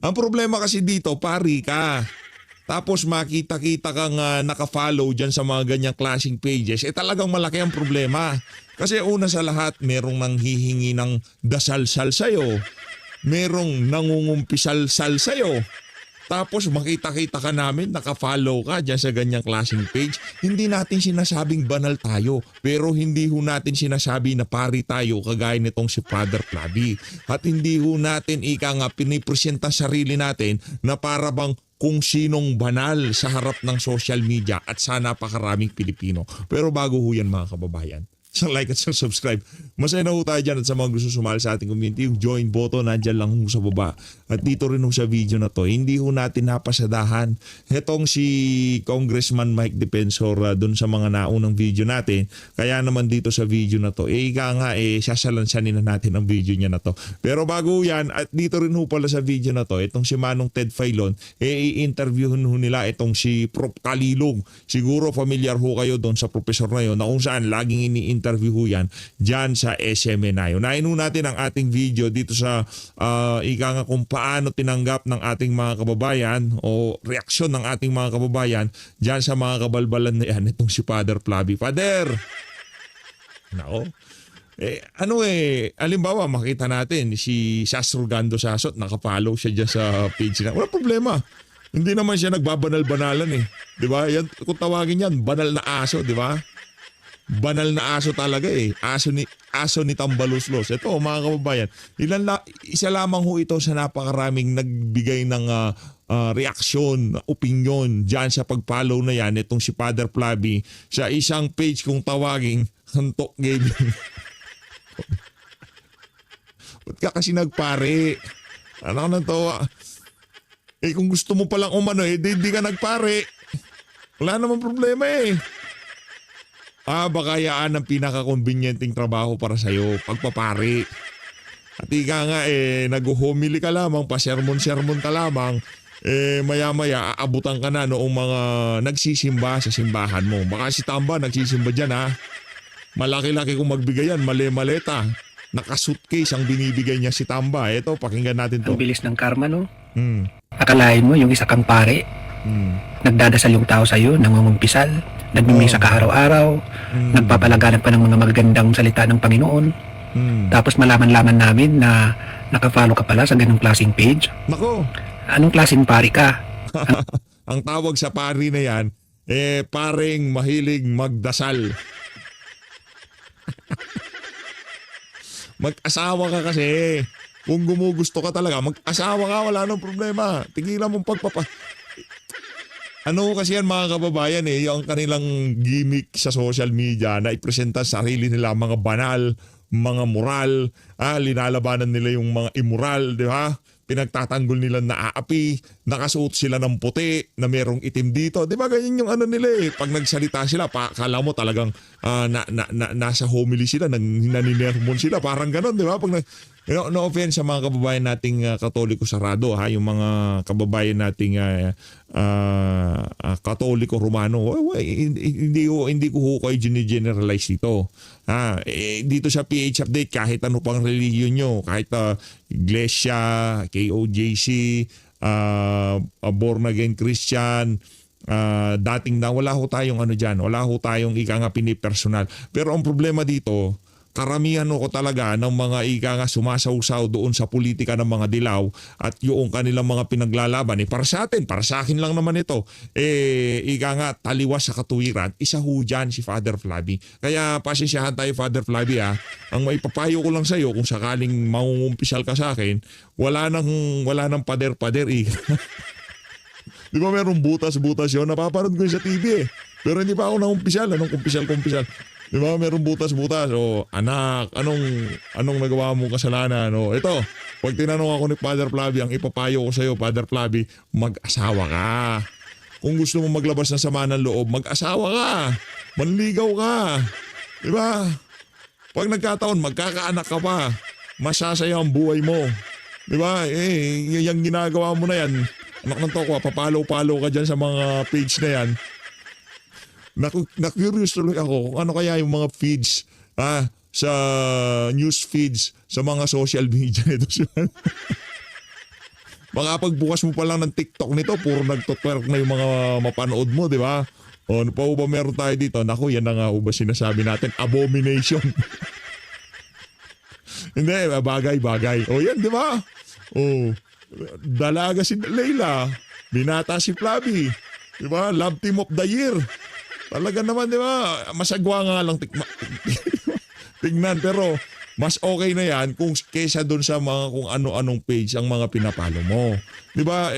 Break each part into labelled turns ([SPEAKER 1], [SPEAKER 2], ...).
[SPEAKER 1] Ang problema kasi dito, pari ka. Tapos makita-kita kang naka-follow dyan sa mga ganyang klaseng pages, talagang malaki ang problema. Kasi una sa lahat, merong nanghihingi ng dasal-sal sa'yo. Merong nangungumpisal-sal sa'yo. Tapos makita-kita ka namin, naka-follow ka dyan sa ganyang klaseng page. Hindi natin sinasabing banal tayo, pero hindi ho natin sinasabi na pari tayo kagaya nitong si Father Flavi. At hindi ho natin pinipresenta sarili natin na para bang kung sinong banal sa harap ng social media at sa napakaraming Pilipino. Pero bago ho yan mga kababayan, sa like at sa subscribe. Masaya na ho tayo dyan at sa mga gusto sumali sa ating community, yung join button nandyan lang ho sa baba. At dito rin ho sa video na to, hindi ho natin napasadahan. Hetong si Congressman Mike Defensor dun sa mga naunang video natin, kaya naman dito sa video na to, sasalansanin na natin ang video niya na to. Pero bago yan, at dito rin ho pala sa video na to, itong si Manong Ted Filon, i-interviewin ho nila itong si Prof. Kalilong. Siguro familiar ho kayo doon sa professor na yun, na kung saan laging ini-interview ho yan dyan sa SMNI. Unahin ho natin ang ating video dito sa kung paano tinanggap ng ating mga kababayan o reaksyon ng ating mga kababayan dyan sa mga kabalbalan na yan itong si Father Flavi. Father! Nako. Halimbawa makita natin si Sasrugando Sasot, nakafollow siya dyan sa page na. Wala problema. Hindi naman siya nagbabanal-banalan eh. Di ba? Yan, kung tawagin yan, banal na aso, di ba? Banal na aso talaga eh. Aso ni Tambaluslos. Ito mga kababayan, isa lamang ho ito sa napakaraming nagbigay ng reaksyon, opinion dyan sa pag-follow na yan itong si Father Flavi sa isang page kung tawagin Hantok Gaming. Ba't ka kasi nagpare? Ano nang tawa? Kung gusto mo palang umano di ka nagpare. Wala namang problema eh. Baka yaan ang pinaka-convenienting trabaho para sa'yo, pagpapari. At ika nga nag-humili ka lamang, pa-sermon-sermon ka lamang, maya-maya aabutan ka na noong mga nagsisimba sa simbahan mo. Baka si Tamba nagsisimba dyan ha. Malaki-laki kung magbigay yan, mali-maleta. Naka-suitcase ang binibigay niya si Tamba. Ito, pakinggan natin to.
[SPEAKER 2] Ang bilis ng karma, no? Akalain mo yung isa kang pare, nagdadasal yung tao sa'yo, nangungumpisal, nagmimisa ka araw-araw, nagpapalaganap pa ng mga magagandang salita ng Panginoon. Tapos malaman-laman namin na nakafollow ka pala sa ganung klaseng page.
[SPEAKER 1] Nako!
[SPEAKER 2] Anong klaseng pari ka?
[SPEAKER 1] Ang tawag sa pari na yan, paring mahilig magdasal. Mag-asawa ka kasi. Kung gumugusto ka talaga, mag-asawa ka, wala nang problema. Tigilan mong Ano kasi yan mga kababayan yung kanilang gimmick sa social media na ipresenta sarili nila mga banal, mga moral, linalabanan nila yung mga immoral, di ba? Pinagtatanggol nila na aapi, nakasuot sila ng puti, na merong itim dito. Di ba ganyan yung ano nila eh. Pag nagsalita sila, kala mo talagang nasa homily sila, naninermon sila, parang ganon, di ba? Pag no offense sa mga kababayan nating Katoliko sarado yung mga kababayan nating Katoliko Romano, hindi ko ho kayo generalize dito. Dito sa PH Update, kahit ano pang religion nyo, kahit Iglesia, KOJC, Born Again Christian, dating na wala ho tayong dyan, wala ho tayong pinipersonal. Pero ang problema dito, karamihan ko talaga ng mga sumasawsaw doon sa politika ng mga dilaw at yung kanilang mga pinaglalaban. Para sa atin, para sa akin lang naman ito, taliwas sa katuwiran, isa ho dyan si Father Flavi. Kaya pasensyahan tayo Father Flavi Ang maipapayo ko lang sa iyo kung sakaling mangungumpisal ka sa akin, wala nang pader-pader Di ba merong butas-butas yun? Napapanood ko yun sa TV Pero hindi pa ako nangumpisal. Anong kumpisal? Di ba? Meron butas-butas. Anak, anong nagawa mong kasalanan? Ito, pag tinanong ako ni Father Flavi, ang ipapayo ko sa iyo, Father Flavi, mag-asawa ka. Kung gusto mo maglabas ng sama ng loob, mag-asawa ka. Manligaw ka. Di ba? Pag nagkataon, magkakaanak ka pa. Masasaya ang buhay mo. Di ba? Yung ginagawa mo na yan, anak ng toko, papalo-palo ka dyan sa mga page na yan. Na-curious tuloy ako kung ano kaya yung mga feeds sa news feeds sa mga social media nito. makapagbukas mo pa lang ng TikTok nito, puro nagtotwerk na yung mga mapanood mo, di ba? O, ano pa ba meron tayo dito? Naku, yan na nga ba sinasabi natin, abomination. Hindi, bagay. O yan, di ba? O, dalaga si Leila, binata si Flavi, di ba? Love team of the year. Talaga naman, di ba? Masagwa nga lang tignan, pero mas okay na yan kung kesa doon sa mga kung ano-anong page ang mga pinapalo mo. Di ba?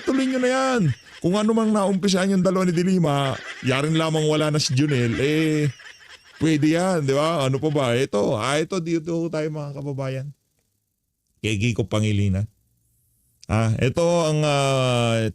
[SPEAKER 1] Tuloy nyo na yan. Kung ano mang naumpisahan yung dalawa ni Dilima, yarin lamang wala na si Junel, pwede yan, di ba? Ano pa ba? Ito dito tayo mga kababayan. Kay Kiko Pangilinan. Ito ang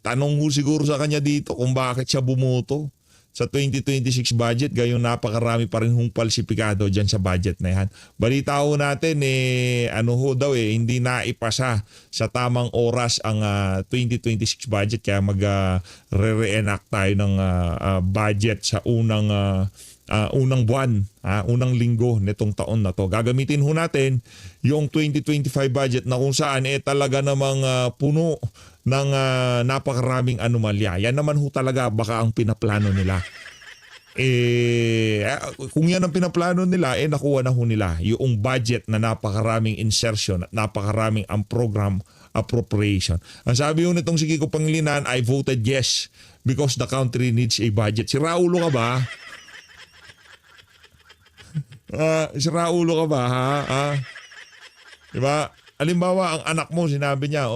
[SPEAKER 1] tanong ko siguro sa kanya dito kung bakit siya bumoto sa 2026 budget, gayong napakarami pa rin hong palsipikado dyan sa budget na yan. Balita ho natin, hindi naipasa sa tamang oras ang 2026 budget, kaya mag-re-enact tayo ng budget sa unang buwan, unang linggo nitong taon na to. Gagamitin ho natin yung 2025 budget na kung saan talaga namang puno ng napakaraming anomalya. Yan naman ho talaga baka ang pinaplano nila. Kung yan ang pinaplano nila, nakuha na ho nila yung budget na napakaraming insertion at napakaraming ang program appropriation. Ang sabi ho nitong si Kiko Pangilinan, I voted yes because the country needs a budget. Si Raulo ka ba? Si Raulo ka ba, ha? Diba? Halimbawa, ang anak mo, sinabi niya,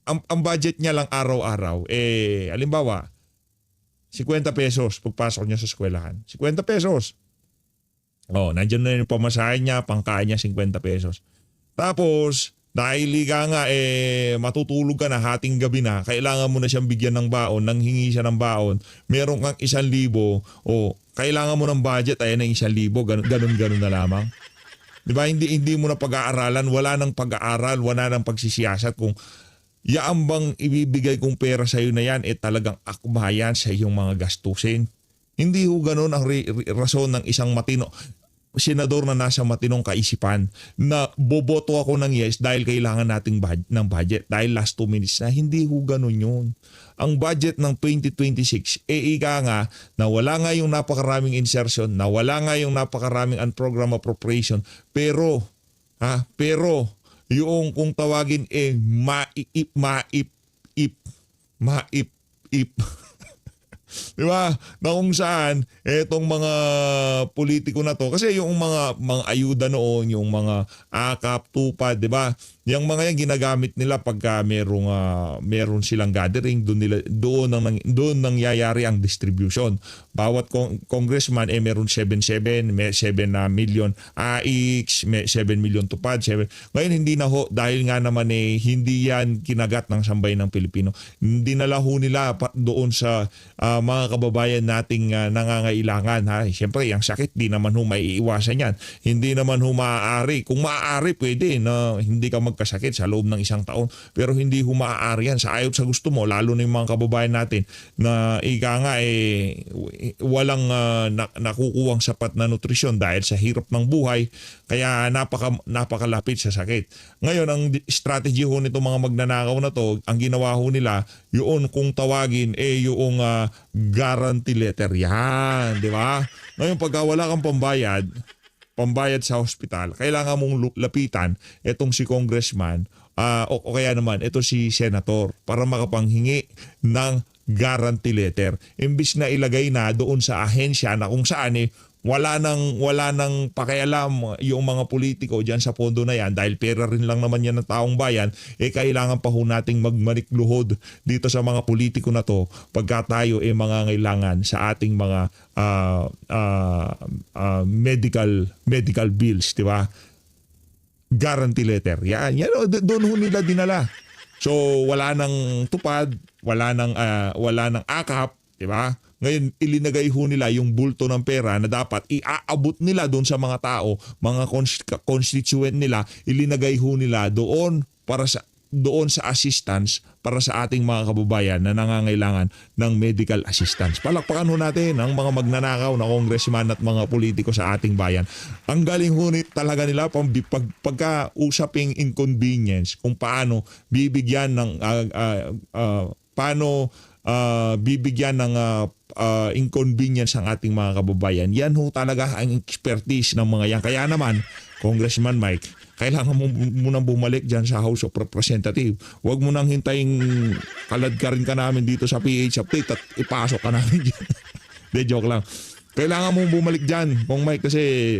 [SPEAKER 1] ang budget niya lang araw-araw, halimbawa, 50 pesos pagpasok niya sa eskwelahan. 50 pesos. Nandiyan na yung pamasahin niya, pangkain niya 50 pesos. Tapos, dahil nga matutulog ka na, hating gabi na, kailangan mo na siyang bigyan ng baon, nang hingi siya ng baon, meron kang 1,000, kailangan mo ng budget, ayan ang 1,000, ganun na lamang. Diba? Hindi mo na pag-aaralan, wala nang pag-aaral, wala nang pagsisiyasat kung yaan bang ibibigay kong pera sa iyo na yan, talagang akbayan sa iyong mga gastusin. Hindi ho ganun ang rason ng isang senador na nasa matinong kaisipan na boboto ako ng yes dahil kailangan nating ng budget, dahil last 2 minutes na. Hindi ho ganun yun. Ang budget ng 2026, ika nga na wala nga yung napakaraming insertion, na wala nga yung napakaraming program appropriation, pero yung kung tawagin maip diba? Na kung saan etong mga politiko na to, kasi yung mga ayuda noon, yung mga akap, tupad, diba? Yung mga yan ginagamit nila pagka meron silang gathering, doon nangyayari ang distribution. Bawat congressman meron 7 million AX, 7 million tupad, 7. Ngayon hindi na ho, dahil nga naman hindi yan kinagat ng sambayan ng Pilipino. Hindi na ho nila doon sa mga kababayan nating nangangailangan. Siyempre, ang sakit di naman ho maiiwasan yan. Hindi naman ho maaari. Kung maaari, pwede na hindi ka magkasakit sa loob ng 1 taon. Pero hindi ho maaari yan. Sa ayot sa gusto mo, lalo na yung mga kababayan natin na walang nakukuwang sapat na nutrisyon dahil sa hirap ng buhay. Kaya napakalapit sa sakit. Ngayon, ang strategy ho nito mga magnanakaw na to, ang ginawa ho nila, yun kung tawagin, yung guarantee letter. Yan, di ba? Ngayon, pagka wala kang pambayad sa hospital, kailangan mong lapitan itong si congressman o kaya naman ito si senator para makapanghingi ng guarantee letter. Imbis na ilagay na doon sa ahensya na kung saan wala nang pakialam yung mga politiko diyan sa pondo na yan, dahil pera rin lang naman yan ng taong bayan, kailangan pa ho nating magmanikluhod dito sa mga politiko na to pagka tayo mangangailangan sa ating mga medical bills, di ba? Guarantee letter. Yan doon ho nila dinala. So wala nang tupad, wala nang akap, di ba? Ngayon, ilinagay ho nila yung bulto ng pera na dapat iaabot nila doon sa mga tao, mga constituent nila, ilinagay ho nila doon para doon sa assistance para sa ating mga kababayan na nangangailangan ng medical assistance. Palakpakan ho natin ang mga magnanakaw na congressman at mga politiko sa ating bayan. Ang galing hunit talaga nila pagka usaping inconvenience kung paano bibigyan ng inconvenience ang ating mga kababayan. Yan ho talaga ang expertise ng mga yan. Kaya naman, Congressman Mike, kailangan mo munang bumalik dyan sa House of Representatives. Huwag mo nang hintayin kaladkarin ka namin dito sa PH Update at ipasok ka namin dyan. De, joke lang. Kailangan mo bumalik dyan, Kong Mike, kasi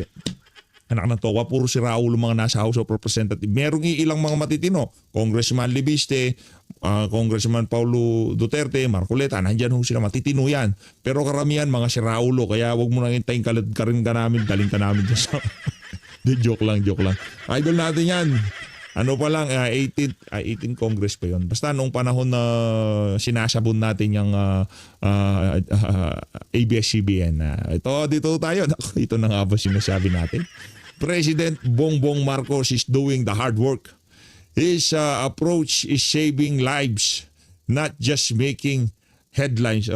[SPEAKER 1] anak ng towa, puro si Raul mga nasa House of Representatives. Merong ilang mga matitino. Congressman Libiste, Congressman Paulo Duterte, Marcoleta, nandyan ho sila, matitino yan. Pero karamihan mga si Raulo, kaya wag mo nang hintayin kaladkarin ka namin, daling ka namin dyan sa... De, joke lang. Idol natin yan. Ano pa lang, 18 Congress pa yon. Basta noong panahon na sinasabon natin yung ABS-CBN. Dito tayo. Ito na nga ba sinasabi natin? President Bongbong Marcos is doing the hard work. His approach is saving lives, not just making headlines.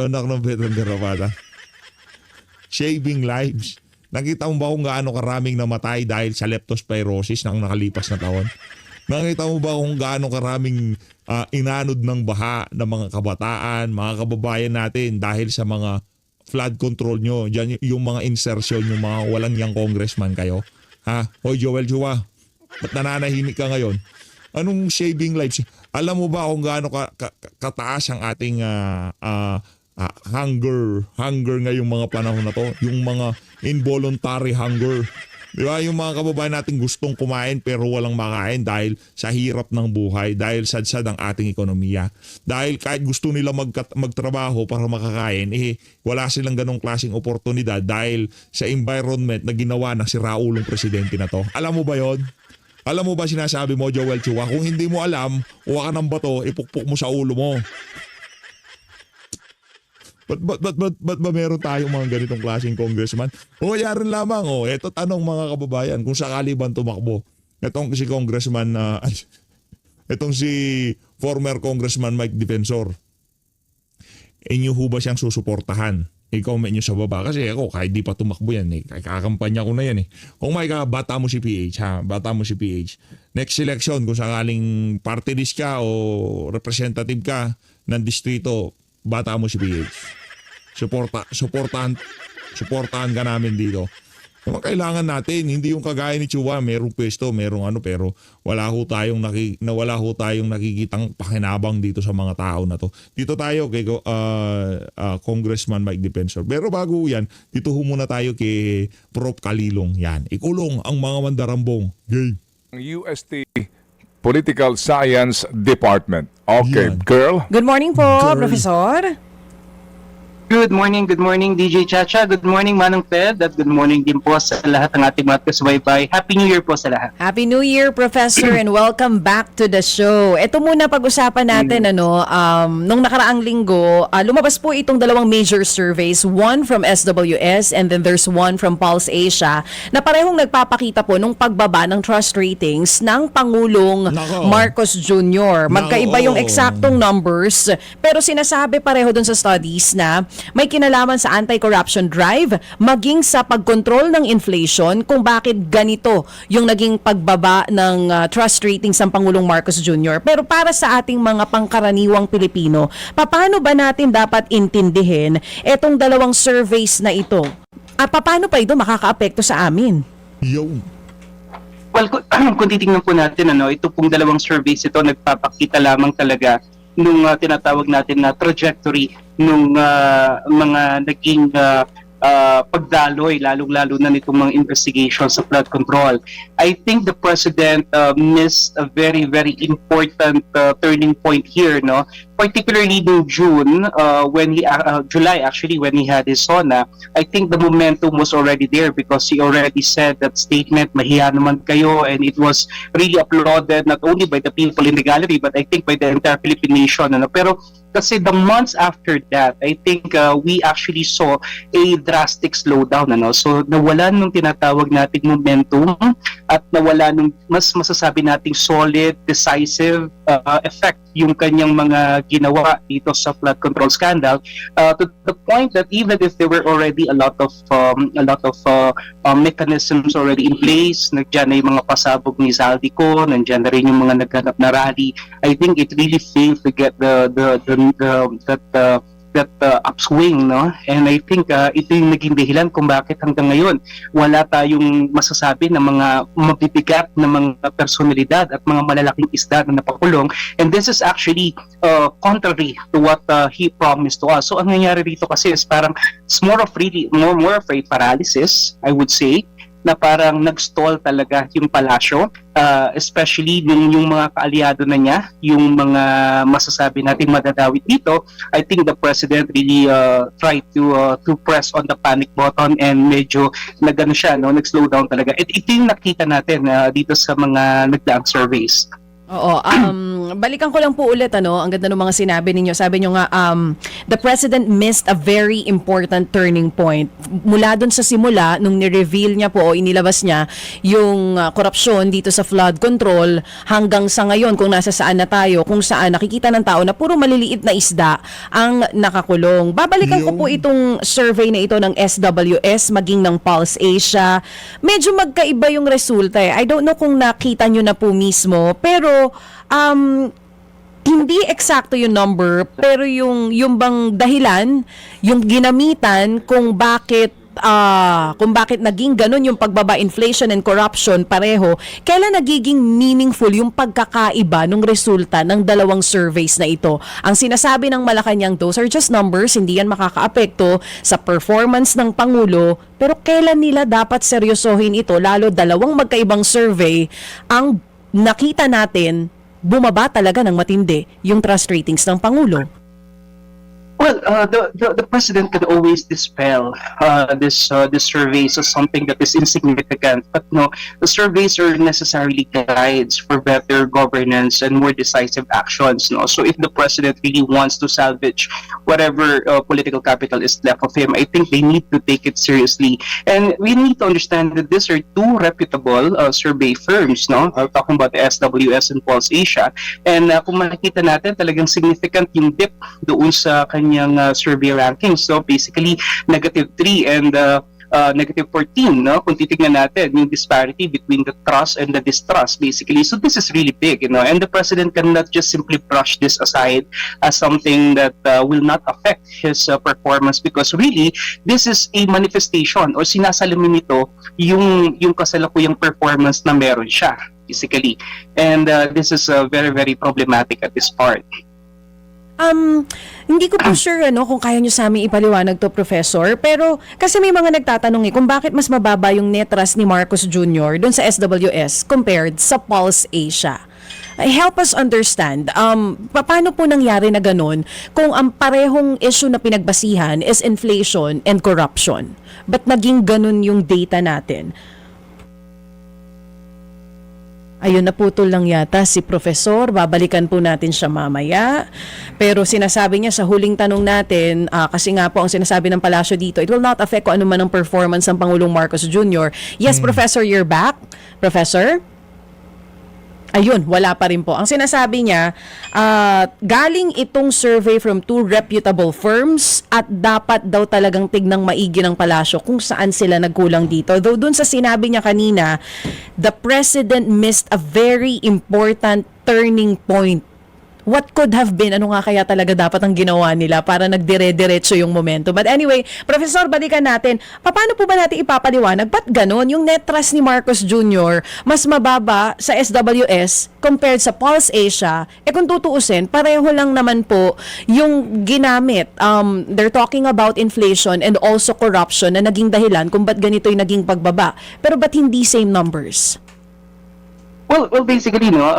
[SPEAKER 1] Saving lives. Nakita mo ba kung gaano karaming namatay dahil sa leptospirosis ng nakalipas na taon? Nakita mo ba kung gaano karaming inanod ng baha ng mga kabataan, mga kababayan natin dahil sa mga flood control nyo? Diyan yung mga insertion, yung mga walang yang congressman kayo. Ha? Hoy Joel Chua, ba't nananahimik ka ngayon? Anong saving lives? Alam mo ba kung gaano kataas ang ating hunger ngayong mga panahon na to? Yung mga involuntary hunger. Di ba? Yung mga kababayan natin gustong kumain pero walang makain dahil sa hirap ng buhay, dahil sadsad ang ating ekonomiya. Dahil kahit gusto nila magtrabaho para makakain, wala silang ganong klaseng oportunidad dahil sa environment na ginawa ng si Raulong presidente na to. Alam mo ba yon? Alam mo ba sinasabi mo, Joel Chua? Kung hindi mo alam, uwa ka ng bato, ipukpok mo sa ulo mo. Ba't ba meron tayong mga ganitong klaseng congressman? O kaya rin lamang, eto tanong mga kababayan, kung sakali ba tumakbo, etong si congressman, etong si former congressman Mike Defensor, inyo ho ba siyang susuportahan? I-comment nyo sa baba. Kasi ako, kahit di pa tumakbo yan, kakampanya ko na yan. Kung may bata mo si PH, bata mo si PH. Next election, kung sakaling party list ka o representative ka ng distrito, bata mo si PH. Suportahan ka namin dito. Kung kailangan natin, hindi yung kagaya ni Chua, merong pwesto, merong pero wala ho tayong nakikitang pakinabang dito sa mga tao na to. Dito tayo kay Congressman Mike Defensor. Pero bago yan, dito ho muna tayo kay Prof. Kalilong. Yan, ikulong ang mga mandarambong. Gay.
[SPEAKER 3] UST Political Science Department. Okay,
[SPEAKER 1] Yan.
[SPEAKER 3] girl.
[SPEAKER 4] Good morning po,
[SPEAKER 1] Girl.
[SPEAKER 4] Professor.
[SPEAKER 5] Good morning DJ Chacha. Good morning Manong Ted at good morning din po sa lahat ng ating mga kasubaybay. Happy New Year po sa lahat.
[SPEAKER 4] Happy New Year, Professor, and welcome back to the show. Ito muna pag-usapan natin, nung nakaraang linggo, lumabas po itong dalawang major surveys, one from SWS and then there's one from Pulse Asia, na parehong nagpapakita po nung pagbaba ng trust ratings ng Pangulong
[SPEAKER 1] Nako.
[SPEAKER 4] Marcos Jr. Magkaiba
[SPEAKER 1] Nako.
[SPEAKER 4] yung eksaktong numbers, pero sinasabi pareho dun sa studies na may kinalaman sa anti-corruption drive, maging sa pagkontrol ng inflation, kung bakit ganito yung naging pagbaba ng trust ratings ng Pangulong Marcos Jr. Pero para sa ating mga pangkaraniwang Pilipino, paano ba natin dapat intindihin etong dalawang surveys na ito? At paano pa ito makakaapekto sa amin?
[SPEAKER 1] Yung.
[SPEAKER 5] Well, kung titingnan po natin, ito pong dalawang surveys ito nagpapakita lamang talaga nung tinatawag natin na trajectory nung mga naging pagdaloy, lalong-lalo na nitong mga investigation sa flood control. I think the President missed a very, very important turning point here, no? Particularly in June, July actually, when he had his SONA, I think the momentum was already there because he already said that statement, mahiya naman kayo, and it was really applauded not only by the people in the gallery, but I think by the entire Philippine nation. Pero kasi the months after that, I think we actually saw a drastic slowdown, ano. So nawala nung tinatawag nating momentum at nawala nung mas masasabi nating solid, decisive effect yung kanyang mga ginawa dito sa flood control scandal, to the point that even if there were already a lot of mechanisms already in place, nandiyan na yung mga pasabog ni Zaldico, nandiyan na rin yung mga naghanap na rally, I think it really failed to get that upswing, no? And I think ito yung naging dahilan kung bakit hanggang ngayon wala tayong masasabi na mga mabibigat na mga personalidad at mga malalaking isda na napakulong. And this is actually contrary to what he promised to us. So ang nangyayari dito kasi is parang it's more of a paralysis, I would say, na parang nag-stall talaga yung palasyo, especially yung mga kaalyado na niya, yung mga masasabi natin madadawit dito. I think the president really tried to press on the panic button and medyo nag-slow down talaga. Ito yung nakita natin dito sa mga nagdaang surveys.
[SPEAKER 4] Oo, balikan ko lang po ulit, ang ganda ng mga sinabi ninyo. Sabi nyo nga, the president missed a very important turning point. Mula dun sa simula, nung ni-reveal niya po o inilabas niya yung korupsyon dito sa flood control, hanggang sa ngayon, kung nasa saan na tayo, kung saan nakikita ng tao na puro maliliit na isda ang nakakulong. Babalikan ko po itong survey na ito ng SWS, maging ng Pulse Asia. Medyo magkaiba yung resulta eh. I don't know kung nakita nyo na po mismo, pero hindi eksakto yung number, pero yung bang dahilan, yung ginamitan kung bakit naging ganun yung pagbaba, inflation and corruption pareho, kailan nagiging meaningful yung pagkakaiba ng resulta ng dalawang surveys na ito. Ang sinasabi ng Malacanang, those are just numbers, hindi yan makakaapekto sa performance ng Pangulo, pero kailan nila dapat seryosohin ito, lalo dalawang magkaibang survey ang nakita natin bumaba talaga ng matindi yung trust ratings ng Pangulo.
[SPEAKER 5] Well, the president can always dispel this surveys as something that is insignificant, but no, the surveys are necessarily guides for better governance and more decisive actions. No, so if the president really wants to salvage whatever political capital is left of him, I think they need to take it seriously, and we need to understand that these are two reputable survey firms. No, talking about the SWS and Pulse Asia, and kung makikita natin talagang significant yung dip doon sa kanyang survey rankings. So basically -3 and -14, no? Kung titignan natin yung disparity between the trust and the distrust, basically. So this is really big, and the president cannot just simply brush this aside as something that will not affect his performance, because really this is a manifestation or sinasalamin nito yung kasalukuyang performance na meron siya, basically. And this is very, very problematic at this part.
[SPEAKER 4] Hindi ko po sure kung kaya nyo sa amin ipaliwanag to, Professor, pero kasi may mga nagtatanong kung bakit mas mababa yung net trust ni Marcos Jr. doon sa SWS compared sa Pulse Asia. Help us understand, paano po nangyari na ganun kung ang parehong issue na pinagbasihan is inflation and corruption? Ba't naging ganun yung data natin? Ayun, naputol lang yata si Professor. Babalikan po natin siya mamaya. Pero sinasabi niya sa huling tanong natin, kasi nga po ang sinasabi ng palasyo dito, it will not affect kung ano man ang performance ng Pangulong Marcos Jr. Yes, Professor, you're back. Professor? Ayun, wala pa rin po. Ang sinasabi niya, galing itong survey from two reputable firms at dapat daw talagang tignang maigi ng palasyo kung saan sila nagkulang dito. Though dun sa sinabi niya kanina, the president missed a very important turning point. What could have been? Ano nga kaya talaga dapat ang ginawa nila para nagdire-diretso yung momento? But anyway, Professor, balikan natin. Paano po ba natin ipapaliwanag? Ba't ganon? Yung net trust ni Marcos Jr. mas mababa sa SWS compared sa Pulse Asia. Kung tutuusin, pareho lang naman po yung ginamit. They're talking about inflation and also corruption na naging dahilan kung ba't ganito yung naging pagbaba. Pero ba't hindi same numbers?
[SPEAKER 5] Well, basically, no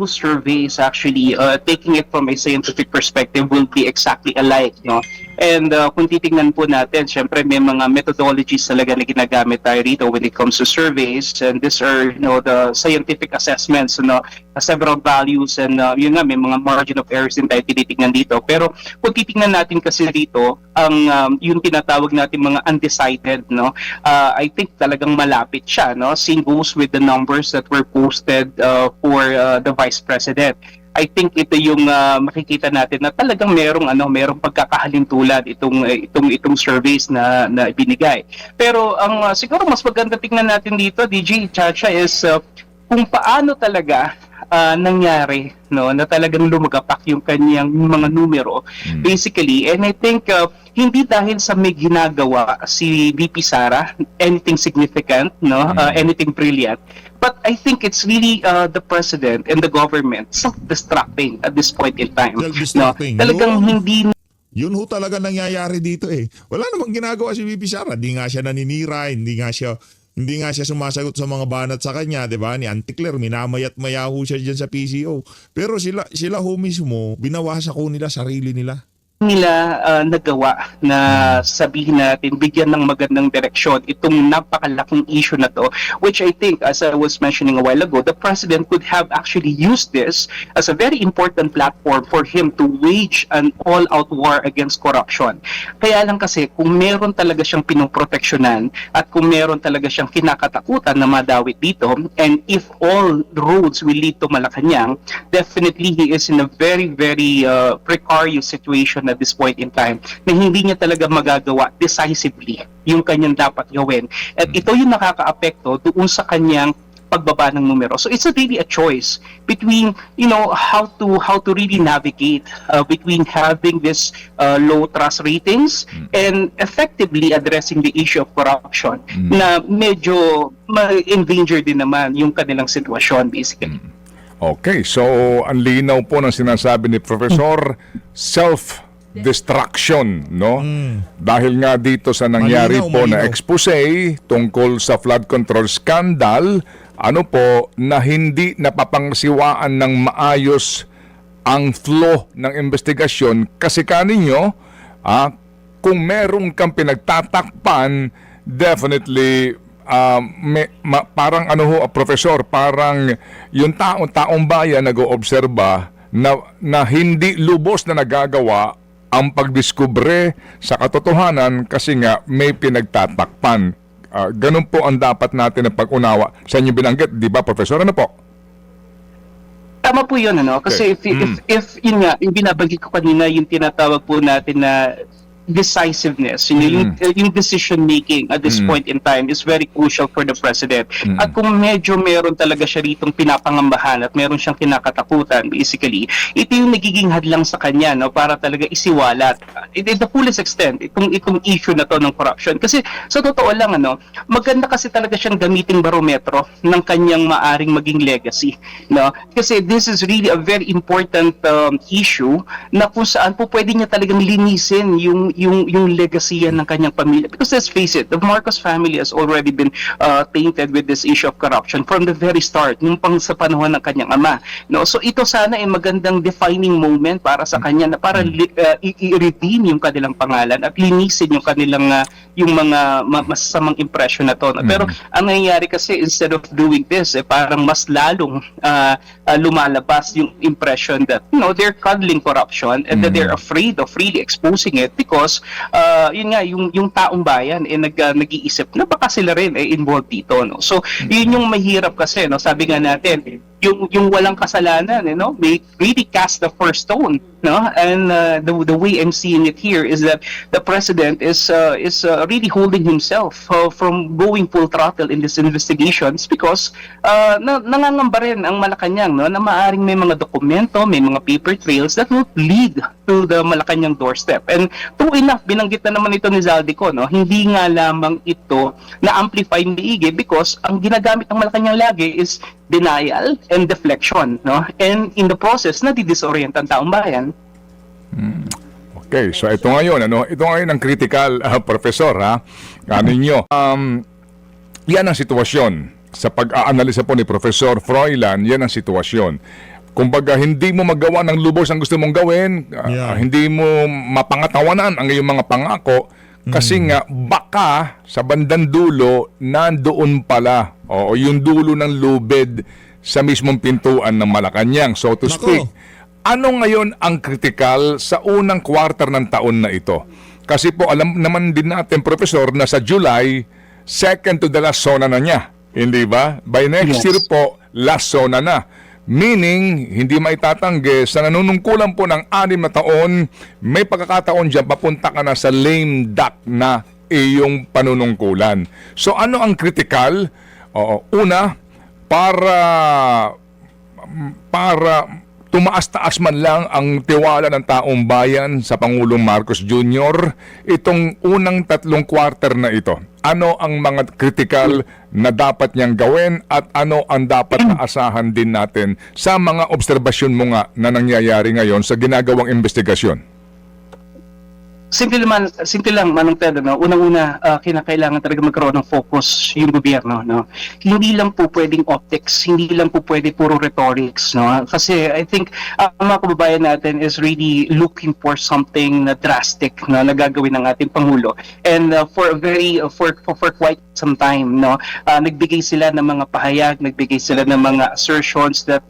[SPEAKER 5] surveys actually taking it from a scientific perspective will be exactly alike, no. And kung titingnan po natin, syempre may mga methodologies talaga na ginagamit tayo rito when it comes to surveys, and these are the scientific assessments, several values, and yun nga, may mga margin of errors din tayo tinitingnan dito. Pero kung titingnan natin kasi dito, ang yung tinatawag natin mga undecided, I think talagang malapit siya, same goes with the numbers that were posted for the Vice President. I think ito yung makikita natin na talagang merong pagkakahalintulad itong surveys na ibinigay. Pero ang siguro mas maganda tingnan natin dito, DJ Chacha, is kung paano talaga nangyari na talagang lumagapak yung kanyang mga numero basically. And I think hindi dahil sa may ginagawa si VP Sara anything significant, anything brilliant, but I think it's really the president and the government self-destructing at this point in time.
[SPEAKER 1] Self-destructing.
[SPEAKER 5] Talagang hindi
[SPEAKER 1] Yun ho talaga nangyayari dito eh. Wala namang ginagawa si VP Sara. Hindi nga siya naninira, hindi nga siya sumasagot sa mga banat sa kanya, 'di ba? Ni Auntie Claire, minamayat-maya ho siya diyan sa PCO. Pero sila ho mismo, binawasan ko nila sarili nila.
[SPEAKER 5] Nagawa na sabihin natin, bigyan ng magandang direksyon itong napakalaking issue na to, which I think, as I was mentioning a while ago, the president could have actually used this as a very important platform for him to wage an all-out war against corruption. Kaya lang kasi, kung meron talaga siyang pinoproteksyonan at kung meron talaga siyang kinakatakutan na madawit dito, and if all roads will lead to Malacanang, definitely he is in a very, very precarious situation at this point in time na hindi niya talaga magagawa decisively yung kanyang dapat gawin. At ito yung nakakaapekto doon sa kanyang pagbaba ng numero. So it's really a choice between how to really navigate between having this low trust ratings and effectively addressing the issue of corruption na medyo ma-endanger din naman yung kanilang sitwasyon basically.
[SPEAKER 3] Okay, so ang linaw po ng sinasabi ni Professor, self-destruction, Dahil nga dito sa nangyari po na expose tungkol sa flood control scandal, na hindi napapangsiwaan ng maayos ang flow ng investigasyon kasi kaninyo, kung meron kang pinagtatakpan, definitely parang Professor, parang yung taong bayan nag-oobserba na hindi lubos na nagagawa ang pagdiskubre sa katotohanan kasi nga may pinagtatakpan. Ganun po ang dapat natin na pag-unawa. Sa inyo binanggit, di ba, Professor? Ano po?
[SPEAKER 5] Tama po yun, Kasi if yun nga, yung binabanggit ko kanina, yung tinatawag po natin na decisiveness, yung decision making at this point in time is very crucial for the president. At kung medyo meron talaga siya ritong pinapangambahan at meron siyang kinakatakutan, basically, ito yung nagiging hadlang sa kanya, para talaga isiwalat in the fullest extent itong issue na to ng corruption. Kasi sa totoo lang, maganda kasi talaga siyang gamiting barometro ng kanyang maaring maging legacy, Kasi this is really a very important issue na kung saan po pwede niya talagang linisin yung legacy ng kanyang pamilya. Because let's face it, the Marcos family has already been tainted with this issue of corruption from the very start, nung sa panahon ng kanyang ama. So ito sana ay magandang defining moment para sa kanya na para i-redeem yung kanilang pangalan at linisin yung kanilang yung mga masasamang impression na to. Pero ang nangyayari kasi, instead of doing this, parang mas lalong lumalabas yung impression that they're cuddling corruption and that they're afraid of really exposing it because yun nga, yung taong bayan nag-iisip na baka sila rin involved dito. So yun yung mahirap kasi, sabi nga natin, yung walang kasalanan, may really cast the first stone, and the way I'm seeing it here is that the president is really holding himself from going full throttle in these investigations because nangangamba rin ang Malacanang, na maaring may mga dokumento, may mga paper trails that will lead to the Malacanang doorstep. And true enough, binanggit na naman ito ni Zaldico, hindi nga lamang ito na-amplify ni Ige because ang ginagamit ng Malacanang lagi is denial and deflection, and in the process nadidisorient ang taong bayan.
[SPEAKER 3] Okay, so ito ngayon ang critical, Professor, ninyo. Yan ang sitwasyon sa pag-aanalisa po ni Professor Froilan. Yan ang sitwasyon. kumbaga hindi mo magawa ng lubos ang gusto mong gawin,
[SPEAKER 1] Yeah.
[SPEAKER 3] hindi mo mapangatawanan ang iyong mga pangako kasi nga baka sa bandang dulo nandoon pala o yung dulo ng lubid sa mismong pintuan ng Malacanang, so to
[SPEAKER 1] Nako.
[SPEAKER 3] speak. Ano ngayon ang kritikal sa unang quarter ng taon na ito? Kasi po alam naman din natin, Professor, na sa July, second to the last zona na niya. Hindi ba? By next
[SPEAKER 5] Yes.
[SPEAKER 3] year po, last zona na. Meaning, hindi maitatanggi sa nanunungkulan po ng 6 na taon, may pagkakataon dyan, papunta ka na sa lame duck na iyong panunungkulan. So ano ang kritikal? Una, para tumaas-taas man lang ang tiwala ng taong bayan sa Pangulong Marcos Jr., itong unang 3 quarter na ito. Ano ang mga kritikal na dapat niyang gawin at ano ang dapat na asahan din natin sa mga obserbasyon mo nga na nangyayari ngayon sa ginagawang investigasyon?
[SPEAKER 5] Simple lang, Manong Ted, no? Unang-una, kinakailangan talaga magkaroon ng focus yung gobyerno, no? Hindi lang po pwedeng optics, hindi lang po pwede puro rhetorics, no? Kasi I think ang mga kababayan natin is really looking for something na drastic na nagagawin ng ating Pangulo. And for quite some time, no? Nagbigay sila ng mga pahayag, nagbigay sila ng mga assertions that,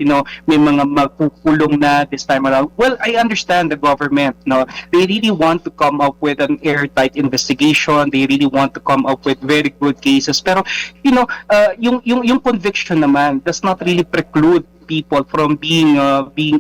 [SPEAKER 5] may mga magkukulong na this time around. Well, I understand the government, no? They really want to come up with an airtight investigation. They really want to come up with very good cases. Pero, yung conviction naman does not really preclude people from being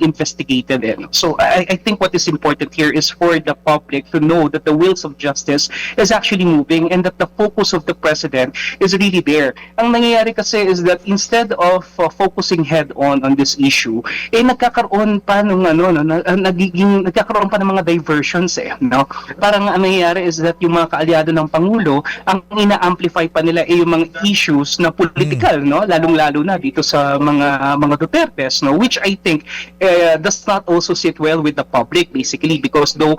[SPEAKER 5] investigated in. So I think what is important here is for the public to know that the wheels of justice is actually moving and that the focus of the president is really there. Ang nangyayari kasi is that instead of focusing head on this issue, nagkakaroon pa nagkakaroon pa ng mga diversions no? Parang ang nangyayari is that yung mga kaalyado ng Pangulo, ang ina-amplify pa nila yung mga issues na political, no? Lalong-lalo na dito sa mga Dutertes, no, which I think does not also sit well with the public, basically, because though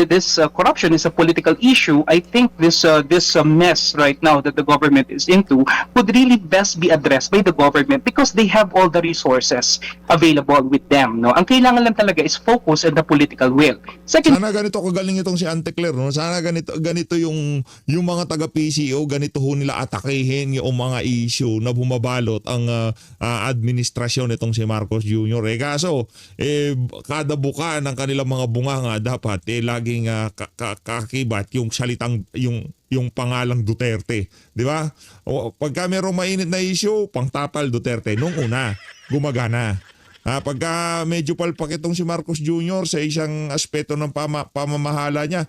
[SPEAKER 5] this corruption is a political issue, I think this mess right now that the government is into could really best be addressed by the government because they have all the resources available with them. No, ang kailangan lang talaga is focus and the political will. Second,
[SPEAKER 1] Sana ganito kagaling itong si Ante Claire, no? Sana ganito yung mga taga PCO, ganito ho nila atakehin yung mga issue na bumabalot ang administrasyon itong si Marcos Jr. Kaso kada buka ng kanilang mga bunganga dapat laging kakibat yung salitang yung pangalang Duterte, di ba? O pagka merong mainit na issue, pangtapal Duterte nung una, gumagana. Pagka medyo palpak itong si Marcos Jr. sa isang aspeto ng pamamahala niya,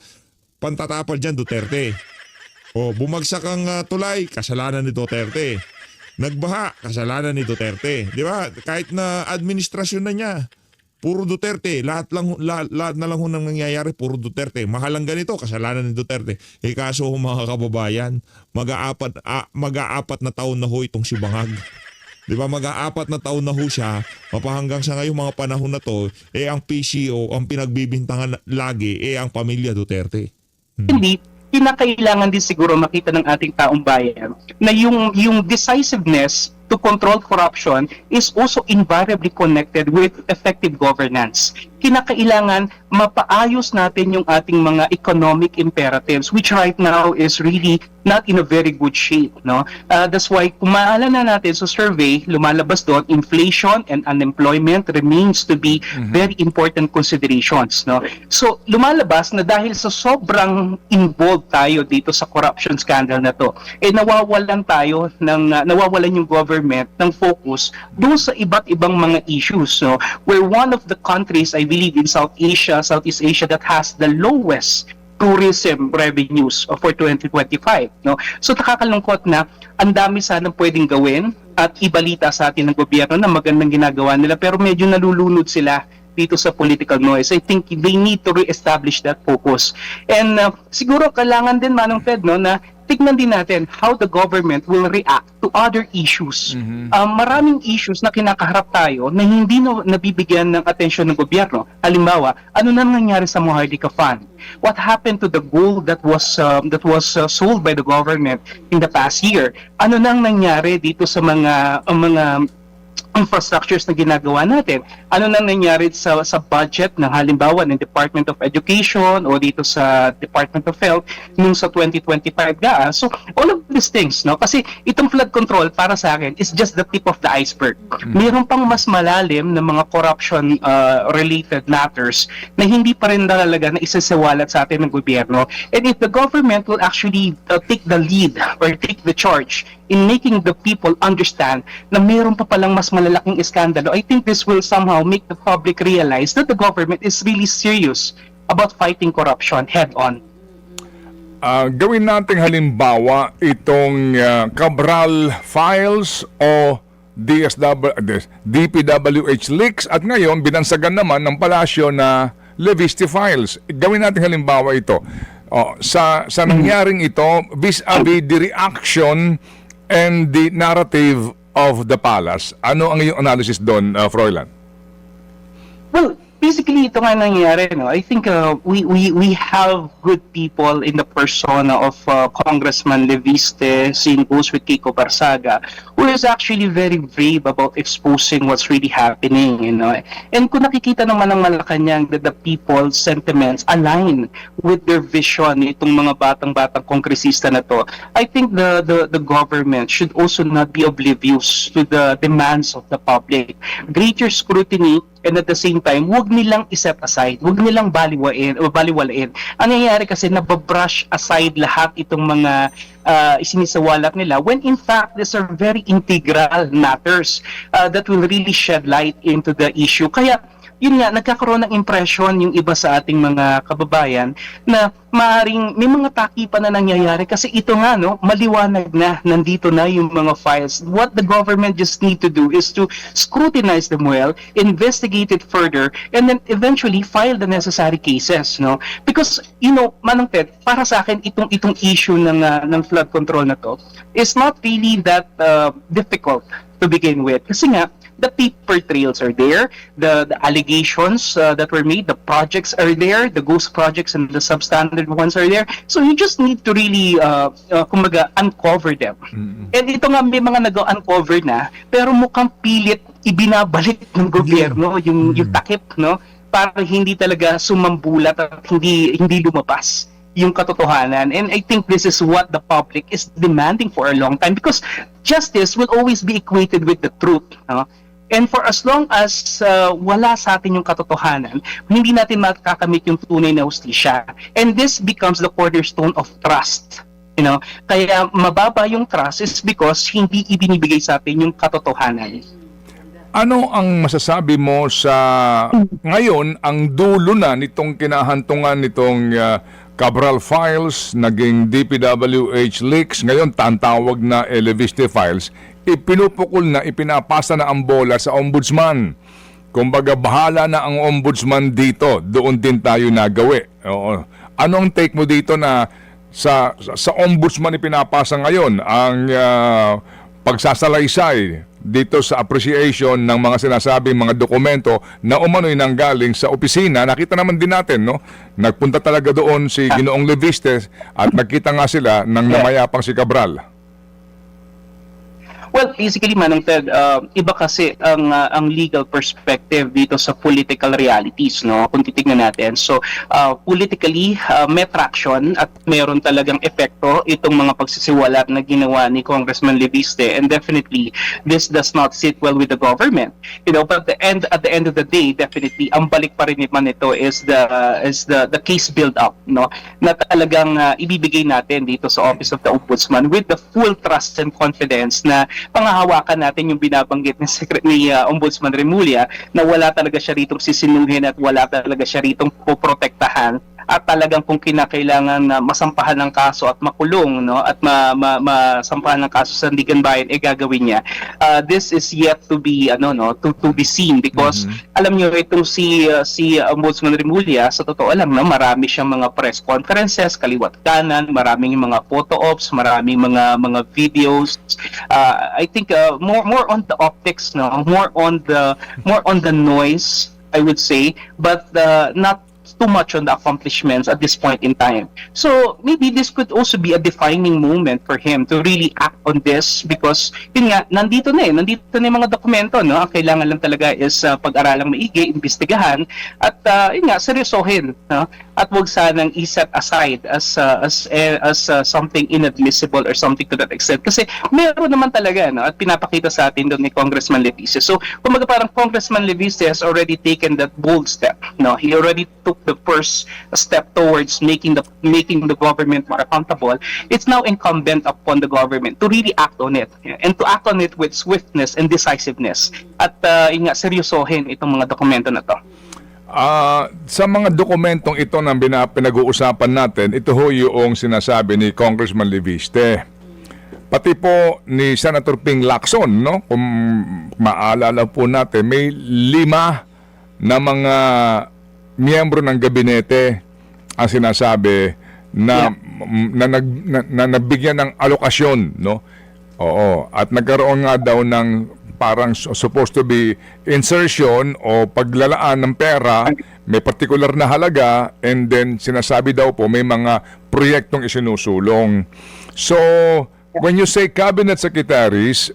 [SPEAKER 1] pantatapal dyan Duterte. O bumagsak ang tulay, kasalanan ni Duterte. Nagbaha, kasalanan ni Duterte. Di ba? Kahit na administrasyon na niya, puro Duterte. Lahat na lang nang nangyayari, puro Duterte. Mahalang ganito, kasalanan ni Duterte. Kaso mga kababayan, mag-aapat na taon na ho itong si Bangag. Di ba? Mag-aapat na taon na ho siya. Mapahanggang sa ngayong mga panahon na to, ang PCO, ang pinagbibintangan lagi, ang pamilya Duterte.
[SPEAKER 5] hindi kinakailangan din siguro makita ng ating taong bayan na yung decisiveness to control corruption is also invariably connected with effective governance. Kinakailangan mapaayos natin yung ating mga economic imperatives which right now is really not in a very good shape, no? That's why kung maalala natin sa survey, lumalabas doon inflation and unemployment remains to be very important considerations, no? So lumalabas na dahil sa sobrang involved tayo dito sa corruption scandal na to, nawawalan yung government ng focus doon sa iba't ibang mga issues, no? We're one of the countries, I believe, in Southeast Asia that has the lowest tourism revenues for 2025, no? So nakakalungkot na ang dami sanang pwedeng gawin at ibalita sa atin ng gobyerno na magandang ginagawa nila pero medyo nalulunod sila dito sa political noise. I think they need to re-establish that focus. And siguro kailangan din, Manong Ted, no, na tignan din natin how the government will react to other issues. Maraming issues na kinakaharap tayo na hindi nabibigyan ng atensyon ng gobyerno. Halimbawa, ano na nangyari sa Moharlika Fund? What happened to the gold that was sold by the government in the past year? Ano nang nangyari dito sa mga infrastructures na ginagawa natin. Ano nang nangyari sa budget ng halimbawa ng Department of Education o dito sa Department of Health nung sa 2025 gaan. So all of these things, no? Kasi itong flood control para sa akin is just the tip of the iceberg. Mayroon pang mas malalim na mga corruption related matters na hindi pa rin talaga na isasawalat sa atin ng gobyerno. And if the government will actually take the lead or take the charge in making the people understand na mayroon pa palang mas malalaking iskandalo, I think this will somehow make the public realize that the government is really serious about fighting corruption head-on.
[SPEAKER 3] Gawin nating halimbawa itong Cabral Files o DPWH leaks at ngayon binansagan naman ng palasyo na Leviste Files. Gawin natin halimbawa ito. Sa nangyaring ito, vis-a-vis the reaction and the narrative of the palace. Ano ang iyong analysis doon, Froilan?
[SPEAKER 5] Well, basically ito nga nangyayari, no. I think we have good people in the persona of Congressman Leviste, same goes with Kiko Barsaga, who is actually very brave about exposing what's really happening, you know. And kung nakikita naman ng Malacanang that the people's sentiments align with their vision itong mga batang-batang kongresista na to, I think the government should also not be oblivious to the demands of the public. Greater scrutiny, and at the same time, huwag nilang i-set aside, huwag nilang baliwalain. Ang nangyayari kasi nababrush aside lahat itong mga isinisawalat nila when in fact these are very integral matters that will really shed light into the issue. Kaya yun nga, nagkakaroon ng impression yung iba sa ating mga kababayan na maaring may mga takipan na nangyayari kasi ito nga, no, maliwanag na, nandito na yung mga files. What the government just need to do is to scrutinize them well, investigate it further, and then eventually file the necessary cases, no? Because, you know, Manong Ted, para sa akin, itong issue ng flood control na to is not really that difficult to begin with. Kasi nga, the paper trails are there, the allegations that were made, the projects are there, the ghost projects and the substandard ones are there. So you just need to really, kumbaga, uncover them. And ito nga, may mga nag-uncover na, pero mukhang pilit ibinabalik ng gobyerno yung takip, no? Para hindi talaga sumambulat at hindi lumabas yung katotohanan. And I think this is what the public is demanding for a long time because justice will always be equated with the truth, no? And for as long as wala sa atin yung katotohanan, hindi natin makakamit yung tunay na hustisya. And this becomes the cornerstone of trust. You know, kaya mababa yung trust is because hindi ibinibigay sa atin yung katotohanan.
[SPEAKER 3] Ano ang masasabi mo sa ngayon ang dulo na nitong kinahantungan nitong Cabral Files, naging DPWH leaks, ngayon tantawag na Leviste Files, ipinupukol na, ipinapasa na ang bola sa ombudsman. Kumbaga bahala na ang ombudsman dito, doon din tayo nagawi. Oo. Ano ang take mo dito na sa ombudsman ipinapasa ngayon ang pagsasalaysay dito sa appreciation ng mga sinasabing mga dokumento na umano'y nanggaling sa opisina? Nakita naman din natin, no? Nagpunta talaga doon si Ginoong Leviste at nagkita nga sila ng namayapang si Cabral.
[SPEAKER 5] Well, basically, Manong Ted, iba kasi ang legal perspective dito sa political realities, no? Kung titignan natin. So, politically, may traction at mayroon talagang epekto itong mga pagsisiwalat na ginawa ni Congressman Leviste. And definitely, this does not sit well with the government. You know, but at the end of the day, definitely, ang balik pa rin naman ito is the case build-up, no? Na talagang ibibigay natin dito sa Office of the Ombudsman with the full trust and confidence na pangahawakan natin yung binabanggit ni Ombudsman Remulla na wala talaga siya ritong sisinuhin at wala talaga siya ritong poprotektahan at talagang kung kinakailangan na masampahan ng kaso at makulong, no, at masampahan ng kaso sa Sandigan Bayan, gagawin niya. This is yet to be to be seen because alam niyo itong si Ombudsman Remulla, sa totoo lang, no, marami siyang mga press conferences kaliwat kanan, maraming mga photo ops, maraming mga videos. I think more on the optics, no, more on the noise, I would say, but not too much on the accomplishments at this point in time. So maybe this could also be a defining moment for him to really act on this, because yun nga, nandito na yung mga dokumento, no? Ang kailangan lang talaga is pag-aralang maigi, imbestigahan, at yun nga, seryosohin, no? At wag sanang i-set aside as something inadmissible or something to that extent, kasi meron naman talaga, no? At pinapakita sa atin doon ni Congressman Levice. So kumbaga parang Congressman Levice has already taken that bold step, no? He already took the first step towards making the government more accountable. It's now incumbent upon the government to really act on it, and to act on it with swiftness and decisiveness, at yun nga, seryosohin itong mga dokumento na to.
[SPEAKER 3] Sa mga dokumentong ito na pinag-uusapan natin, ito ho yung sinasabi ni Congressman Leviste. Pati po ni Senator Ping Lacson, no? Kung maalala po natin, may 5 na mga miyembro ng gabinete ang sinasabi na, na nabigyan ng alokasyon, no? Oo, at nagkaroon nga daw ng parang supposed to be insertion o paglalaan ng pera, may particular na halaga, and then sinasabi daw po may mga proyektong isinusulong. So, when you say cabinet secretaries,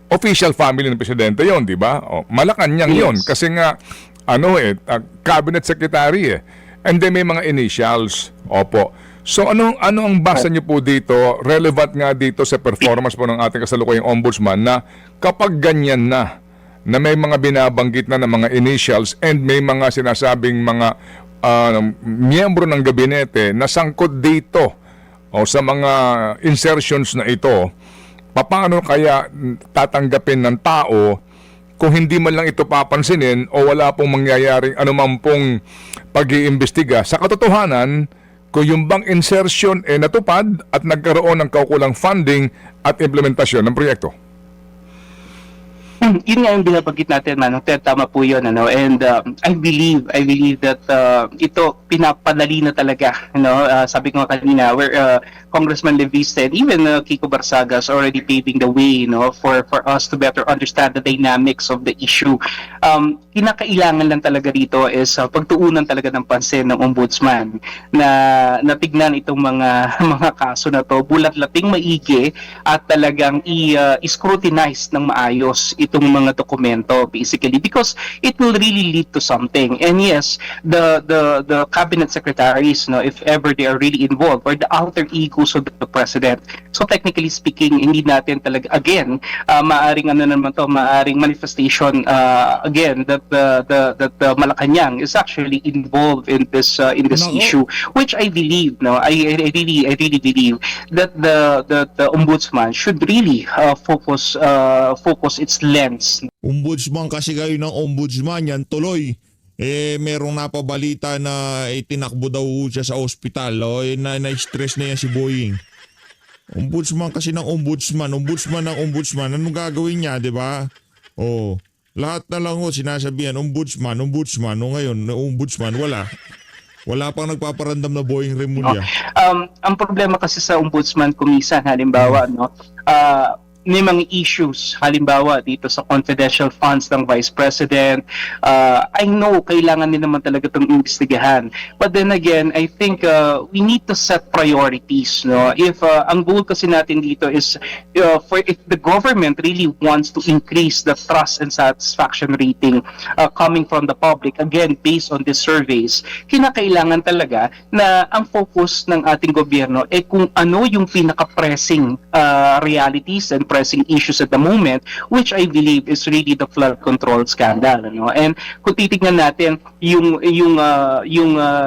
[SPEAKER 3] official family ng presidente yon, di ba? Malacanang yon, kasi nga cabinet secretary and then may mga initials. Opo. So ano ang basa niyo po dito, relevant nga dito sa performance po ng ating kasalukuyang ombudsman, na kapag ganyan na may mga binabanggit na ng mga initials and may mga sinasabing mga miyembro ng gabinete na sangkot dito o sa mga insertions na ito, paano kaya tatanggapin ng tao kung hindi man lang ito papansinin o wala pong mangyayaring anuman pong pag-iimbestiga? Sa katotohanan, kung yung bang insertion natupad at nagkaroon ng kaukulang funding at implementasyon ng proyekto.
[SPEAKER 5] Yun nga yung binabanggit natin, Manong Ted, tama po yun, ano? And I believe that ito pinapadali na talaga, sabi ko nga kanina, where Congressman Levice said, even Kiko Barsagas already paving the way, for us to better understand the dynamics of the issue. Kinakailangan lang talaga dito is pagtuunan talaga ng pansin ng ombudsman na natignan itong mga kaso na to, bulat-lating maigi, at talagang i-scrutinize ng maayos itong mga dokumento, basically, because it will really lead to something. And yes, the cabinet secretaries, if ever they are really involved, or the alter egos of the president. So technically speaking, hindi natin talaga, again, maaring maaring manifestation again that the Malacanang is actually involved in this issue, which I believe, I really believe that the ombudsman should really focus its lens.
[SPEAKER 1] Ombudsman kasi kayo ng ombudsman, yan tuloy. Merong napabalita na itinakbo daw siya sa ospital. Na-stress na yan si Boying. Ombudsman kasi ng ombudsman ng ombudsman. Anong gagawin niya, di ba? Lahat na lang sinasabihan, ombudsman. Ngayon, ombudsman, wala. Wala pang nagpaparandam na Boying Remulla.
[SPEAKER 5] Ang problema kasi sa ombudsman, kumisan, halimbawa, may mga issues, halimbawa dito sa confidential funds ng Vice President. I know kailangan din naman talaga itong investigahan. But then again, I think we need to set priorities. If ang goal kasi natin dito is if the government really wants to increase the trust and satisfaction rating coming from the public, again, based on these surveys, kinakailangan talaga na ang focus ng ating gobyerno kung ano yung pinaka-pressing realities and pressing issues at the moment, which I believe is really the flood control scandal. And kung titignan natin yung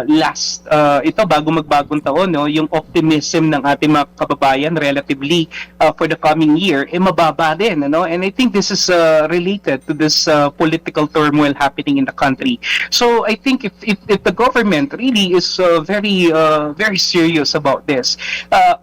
[SPEAKER 5] last ito bago magbagong taon, yung optimism ng ating mga kababayan relatively for the coming year mababa din, and I think this is related to this political turmoil happening in the country. So I think if the government really is very serious about this,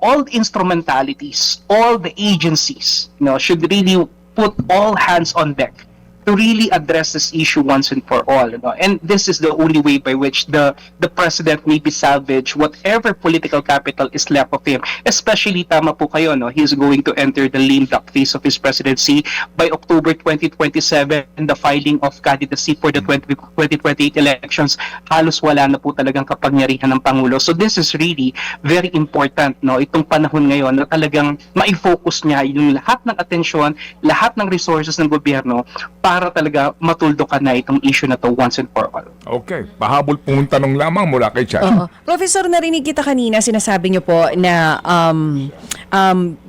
[SPEAKER 5] all the instrumentalities, all the agencies should really put all hands on deck to really address this issue once and for all. And this is the only way by which the president may be salvage whatever political capital is left of him. Especially, tama po kayo, he is going to enter the lame duck phase of his presidency by October 2027, the filing of candidacy for the 2028 elections. Halos wala na po talagang kapangyarihan ng Pangulo. So this is really very important, itong panahon ngayon na talagang ma-focus niya yung lahat ng atensyon, lahat ng resources ng gobyerno para talaga matuldukan na itong issue na to once and for all.
[SPEAKER 3] Okay, pahabol pong tanong lamang mula kay Chan.
[SPEAKER 4] Oo. Professor, narinig kita kanina, sinasabi niyo po na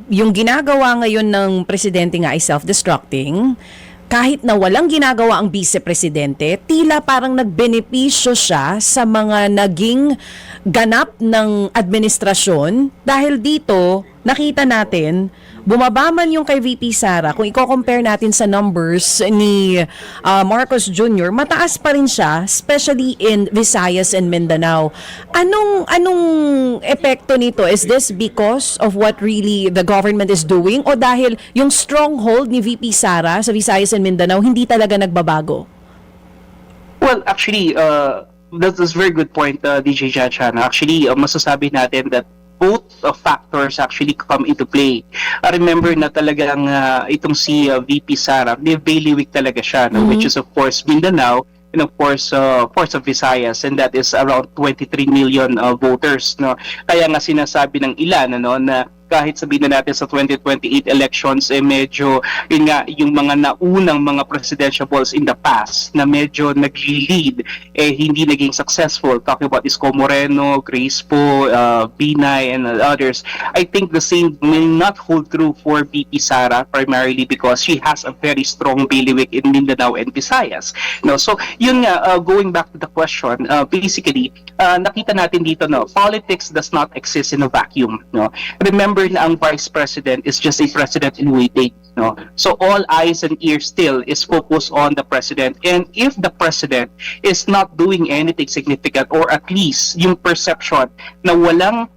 [SPEAKER 4] yung ginagawa ngayon ng presidente nga ay self-destructing. Kahit na walang ginagawa ang vice-presidente, tila parang nagbenepisyo siya sa mga naging ganap ng administrasyon dahil dito nakita natin bumaba man yung kay VP Sara. Kung i-compare natin sa numbers ni Marcos Jr., mataas pa rin siya, especially in Visayas and Mindanao. Anong epekto nito? Is this because of what really the government is doing o dahil yung stronghold ni VP Sara sa Visayas and Mindanao hindi talaga nagbabago?
[SPEAKER 5] Well, actually, that's a very good point, DJ Chacha. Actually, masasabi natin that both factors actually come into play. I remember na talagang itong si VP Sara, may bailiwick talaga siya, which is of course Mindanao and of course of Visayas, and that is around 23 million voters. Kaya nga sinasabi ng ilan na kahit sabihin na natin sa 2028 elections, medyo yun nga, yung mga naunang mga presidential balls in the past na medyo nag-lead, hindi naging successful. Talking about Isko Moreno, Grace Po, Binay, and others. I think the same may not hold true for VP Sara, primarily because she has a very strong bailiwick in Mindanao and Visayas. So, yun nga, going back to the question, basically, nakita natin dito, politics does not exist in a vacuum. Remember na ang Vice President is just a president in waiting. So all eyes and ears still is focused on the President. And if the President is not doing anything significant, or at least yung perception na walang